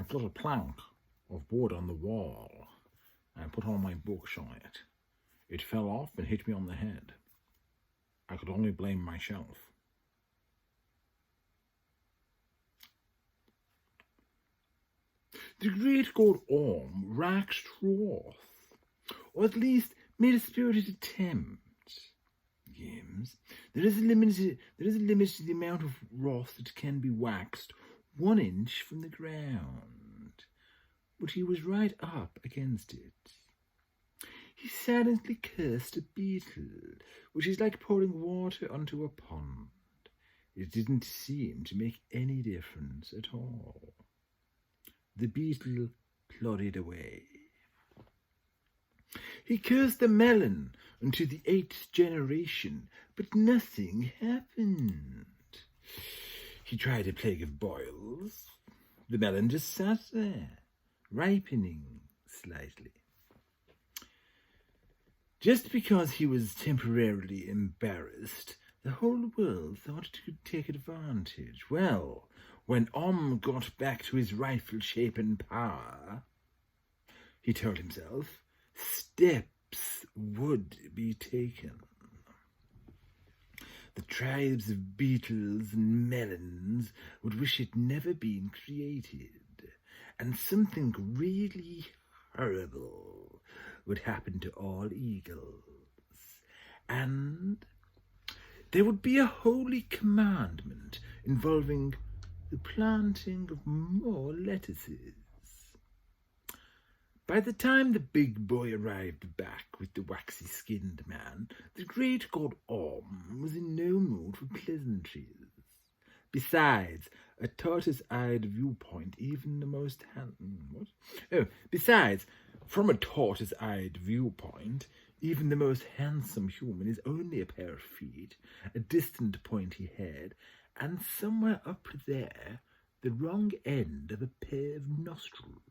I've got a plank of wood on the wall. I put all my books on it. It fell off and hit me on the head. I could only blame myself. The great god Orm waxed wroth, or at least made a spirited attempt. James, there is a limit to the amount of wrath that can be waxed 1 inch from the ground. But he was right up against it. He silently cursed a beetle, which is like pouring water onto a pond. It didn't seem to make any difference at all. The beetle plodded away. He cursed the melon unto the 8th generation, but nothing happened. He tried a plague of boils. The melon just sat there, ripening slightly. Just because he was temporarily embarrassed, the whole world thought it could take advantage. Well, when Om got back to his rifle-shapen power, he told himself, steps would be taken. The tribes of beetles and melons would wish it never been created, and something really horrible would happen to all eagles. And there would be a holy commandment involving the planting of more lettuces. By the time the big boy arrived back with the waxy-skinned man, the great god Orm was in no mood for pleasantries. Besides, a tortoise-eyed viewpoint, even the most from a tortoise-eyed viewpoint, even the most handsome human is only a pair of feet, a distant pointy head, and somewhere up there, the wrong end of a pair of nostrils.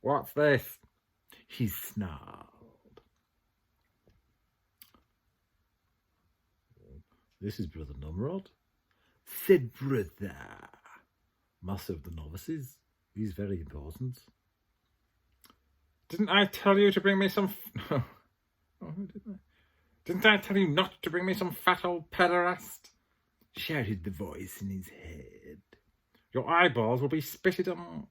What's this? He snarled. This is Brother Numrod, said Brother. Master of the novices. He's very important. Didn't I tell you to bring me some... Didn't I tell you not to bring me some fat old pederast? Shouted the voice in his head. Your eyeballs will be spitted on...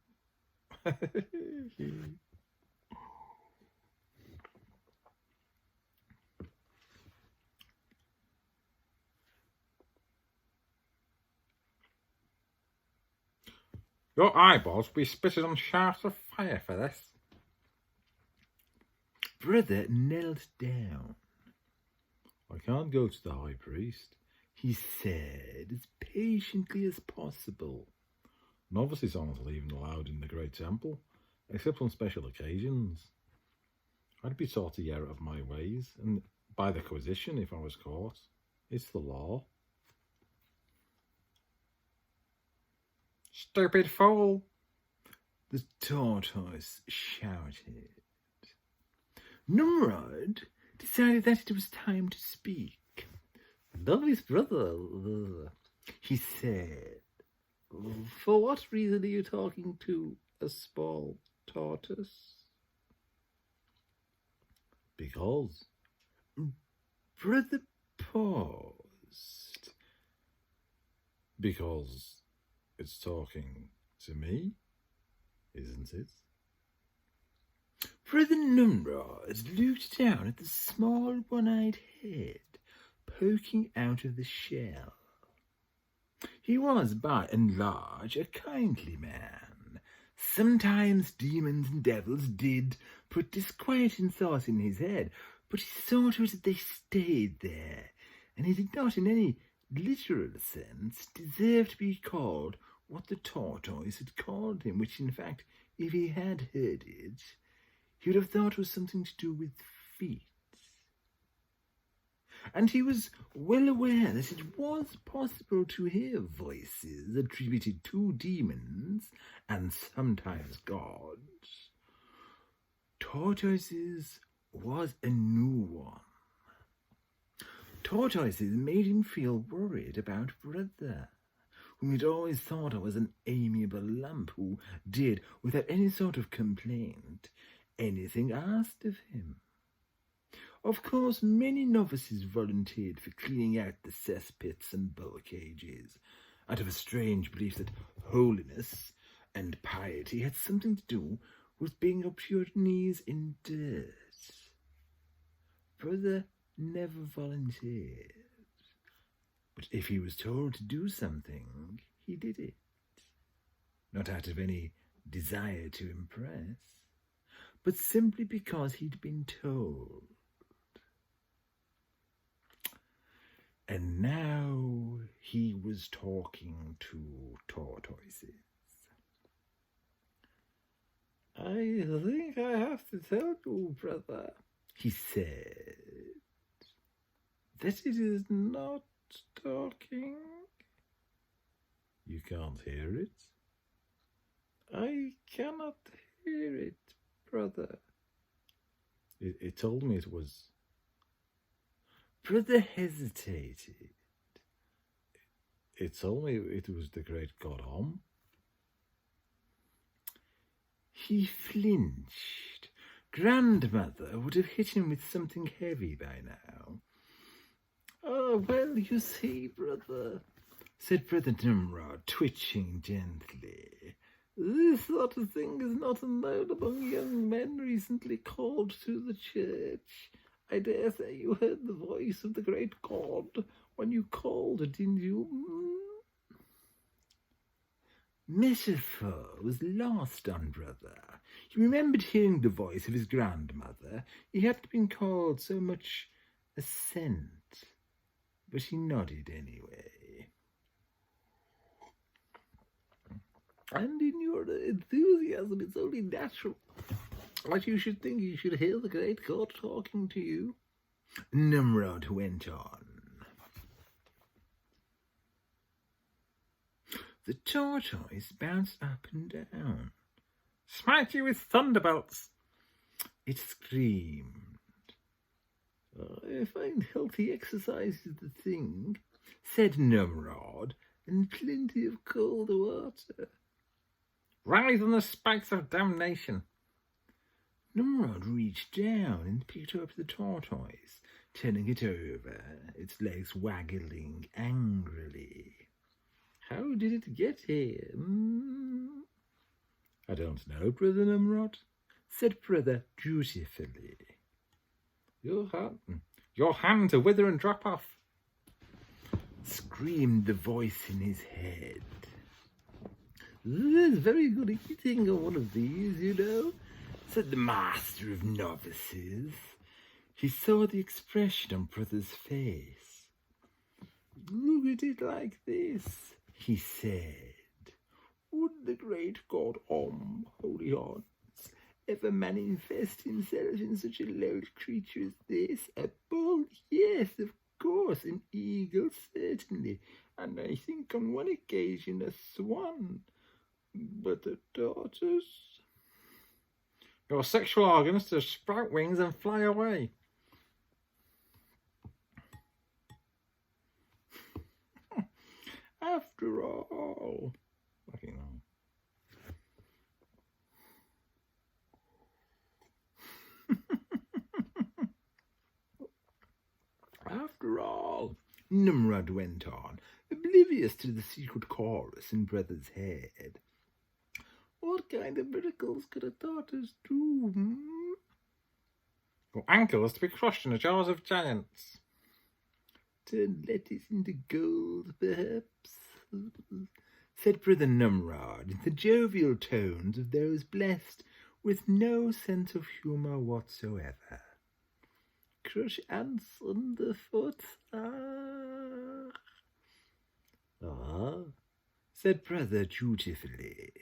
Your eyeballs will be spitted on shafts of fire for this. Brother knelt down. I can't go to the high priest, he said as patiently as possible. Novices aren't even allowed in the great temple, except on special occasions. I'd be taught to get out of my ways, and by the Inquisition if I was caught. It's the law. Stupid fool! The tortoise shouted. Numrod decided that it was time to speak. Novice brother, he said. For what reason are you talking to a small tortoise? Because. Brother paused. Because it's talking to me, isn't it? Brother Numrod looked down at the small one-eyed head poking out of the shell. He was, by and large, a kindly man. Sometimes demons and devils did put disquieting thoughts in his head, but he saw to it that they stayed there, and he did not in any literal sense deserve to be called what the tortoise had called him, which, in fact, if he had heard it, he would have thought was something to do with feet. And he was well aware that it was possible to hear voices attributed to demons and sometimes gods. Tortoises was a new one. Tortoises made him feel worried about Brother, He'd always thought I was an amiable lump who did, without any sort of complaint, anything asked of him. Of course, many novices volunteered for cleaning out the cesspits and bull cages, out of a strange belief that holiness and piety had something to do with being up to your knees in dirt. Brother never volunteered, but if he was told to do something, he did it. Not out of any desire to impress, but simply because he'd been told. And now he was talking to tortoises. "I think I have to tell you, brother," he said, "that it is not talking." "You can't hear it?" "I cannot hear it, brother." It told me it was. Brother hesitated. "It told me it was the great god Om." He flinched. Grandmother would have hit him with something heavy by now. "Oh, well, you see, brother," said Brother Nimrod, twitching gently, "this sort of thing is not unknown among young men recently called to the church. I dare say you heard the voice of the great God when you called, didn't you?" Metaphor was lost on Brother. He remembered hearing the voice of his grandmother. He hadn't been called so much assent, but he nodded anyway. "And in your enthusiasm, it's only natural that you should think you should hear the great God talking to you," Nimrod went on. The tortoise bounced up and down. "Smite you with thunderbolts!" it screamed. "I find healthy exercise is the thing," said Nimrod, "and plenty of cold water." "Rise on the spikes of damnation!" Nimrod reached down and picked up the tortoise, turning it over, its legs waggling angrily. "How did it get here?" "I don't know, Brother Nimrod," said Brother dutifully. Your hand to wither and drop off!" screamed the voice in his head. "There's very good eating on one of these, you know," said the master of novices. He saw the expression on Brother's face. "Look at it like this," he said. "Would the great god Om, holy horns, ever manifest himself in such a low creature as this? A bull? Yes, of course. An eagle? Certainly. And I think on one occasion a swan. But a tortoise?" "Your sexual organs to sprout wings and fly away." After all, After all, Nimrod went on, oblivious to the secret chorus in Brother's head, what kind of miracles could a tortoise do? Your ankle is to be crushed in the jaws of giants. Turn lettuce into gold, perhaps, said Brother Nimrod in the jovial tones of those blessed with no sense of humour whatsoever. Crush ants underfoot. Said Brother dutifully.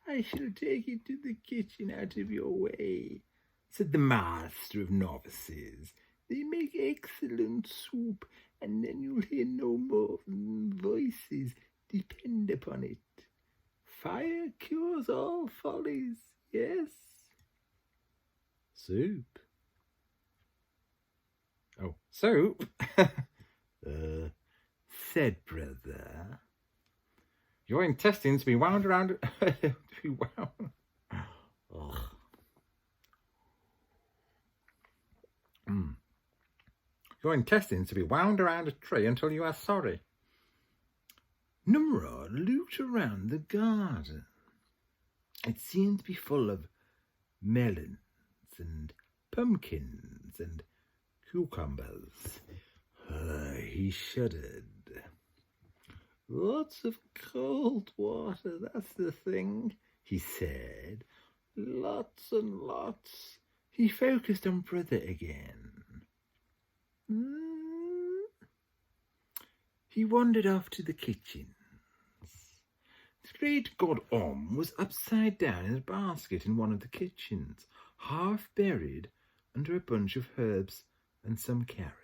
I shall take it to the kitchen out of your way, said the master of novices. They make excellent soup, and then you'll hear no more voices, depend upon it. Fire cures all follies, yes? Soup? Oh, soup? Said Brother. Your intestines be wound around. Be wound. Ugh. Your intestines to be wound around a tree until you are sorry. Nimrod looked around the garden. It seemed to be full of melons and pumpkins and cucumbers. He shuddered. Lots of cold water, that's the thing, he said. Lots and lots. He focused on Brother again. He wandered off to the kitchens. The great god was upside down in a basket in one of the kitchens, half buried under a bunch of herbs and some carrots.